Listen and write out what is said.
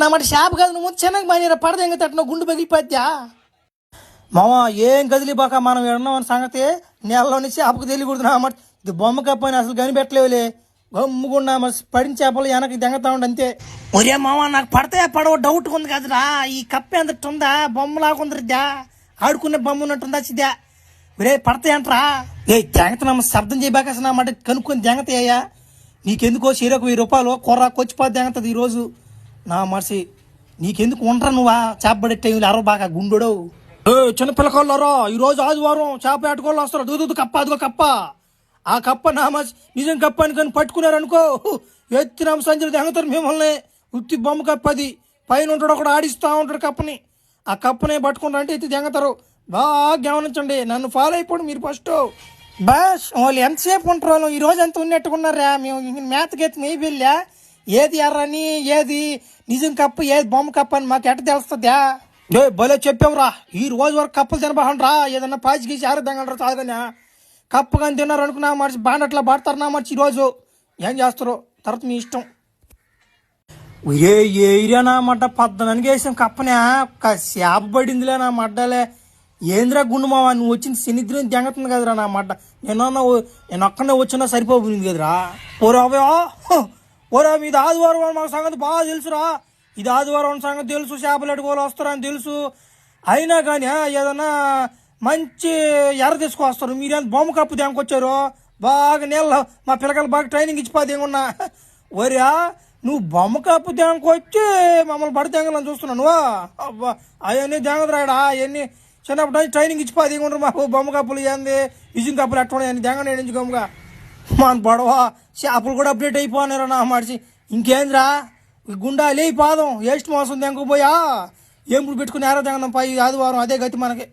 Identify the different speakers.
Speaker 1: నా మాట షాప్ కాదు నువ్వు చిన్నగా మానేరా పడద ఎంగ తట్టిన గుండు పగిలిపోద్దా మామ ఏం కదిలిపోక మనం ఎడున్నామని సంగతి నెలలో నుంచి షాపుకు తెలియకూడదు నా మాట ఇది బొమ్మ కప్పని అసలు కనిపెట్టలేవులే గమ్ముకుండా మరి పడిన చేపలు వెనక్కి దెంగతా ఉండి అంతే ఒరే మామ నాకు పడతాయా పడవ డౌట్ ఉంది కదరా ఈ కప్ప ఎంత ఉందా బొమ్మలాగుందిద్దా ఆడుకునే బొమ్మ ఉన్నట్టుందా చిద్దా ఒరే పడతాయంట్రా ఏ దెంగతనమ్మ శబ్దం చేయబాక అసలు నా మాట కనుక్కొని దెంగతాయ్యా నీకెందుకో చీరకు 1000 రూపాయలు కూర కొచ్చిపోతే దెంగతుంది ఈరోజు నా మనిషి నీకెందుకు ఉండరా నువ్వా చేప పడే టైంలో అరవ బాగా గుండెడు చిన్న పిల్లకాళ్ళరా ఈరోజు ఆదివారం చేప వేటకోళ్ళు వస్తారు దూదు కప్ప అదిగో కప్ప ఆ కప్ప నా మనిషి నిజం కప్ప అని కానీ పట్టుకున్నారనుకో ఎత్తినామ సంజలు దెంగతారు మిమ్మల్ని ఉత్తి బొమ్మ కప్ప అది పైన ఉంటాడు ఒకడు ఆడిస్తూ ఉంటాడు కప్పని ఆ కప్పనే పట్టుకుంటారంటే ఎత్తి దెంగతారు బాగా గమనించండి నన్ను ఫాలో అయిపోండి మీరు ఫస్ట్ బస్ వాళ్ళు ఎంతసేపు ఉంటారు ఈ రోజు ఎంత ఉన్నట్టుకున్నారా మేము మేతకెత్తి మేయి వెళ్ళా ఏది ఎర్రని ఏది నిజం కప్పు ఏది బొమ్మ కప్ప అని మాకు ఎట్ట తెలుస్తుందా ఏ భలే చెప్పావురా ఈ రోజు వరకు కప్పలు తినబాకండ్రా ఏదన్నా పాచి గీసి ఆరోగ్యంగా చాలుగానే కప్పు కానీ తిన్నారు అనుకున్నా మనిషి బాండట్లా పడతారు నా మనిషి ఈరోజు ఏం చేస్తారో తర్వాత మీ ఇష్టం ఏ ఏరియా నా మడ్డ 14 వేసాం కప్పనే ఒక శాప పడిందిలే నా మడ్డలే ఏంద్రా గుండు మావా నువ్వు వచ్చింది శనిద్రం దెంగతుంది కదరా నా మడ్డ నేను ఒక్కనే వచ్చినా సరిపోయింది కదరా ఓరా ఇది ఆదివారం మాకు సంగతి బాగా తెలుసురా ఇది ఆదివారం సంగతి తెలుసు చేపలు ఎడుకోవాలి వస్తారని తెలుసు అయినా కానీ ఏదన్నా మంచి ఎర్ర తీసుకొస్తారు మీరేం బొమ్మ కప్పు దెంకొచ్చారు బాగా నీళ్ళ మా పిల్లకాయలు బాగా ట్రైనింగ్ ఇచ్చిపోతే ఏమన్నా ఒరియా నువ్వు బొమ్మ కప్పు దెంకొచ్చి మమ్మల్ని పడి దెంగలని చూస్తున్నావు అబ్బా అవన్నీ దెంగదురాడా అవన్నీ చిన్నప్పుడు ట్రైనింగ్ ఇచ్చిపోతే ఏముంటారు మాకు బొమ్మ కప్పులు ఏంది విజింగ్ కప్పులు ఎట్టుకున్నాయి అని దెంగ నేడించి గమ్ముగా మన పడవ చేపలు కూడా అప్డేట్ అయిపోయినారా నా మనిషి ఇంకేంద్రా గుండా లేయి పాదం ఏస్ట్ మోసం దెంగపోయా ఏం పెట్టుకుని ఆరో దెంగనం పై ఆదివారం అదే గతి మనకి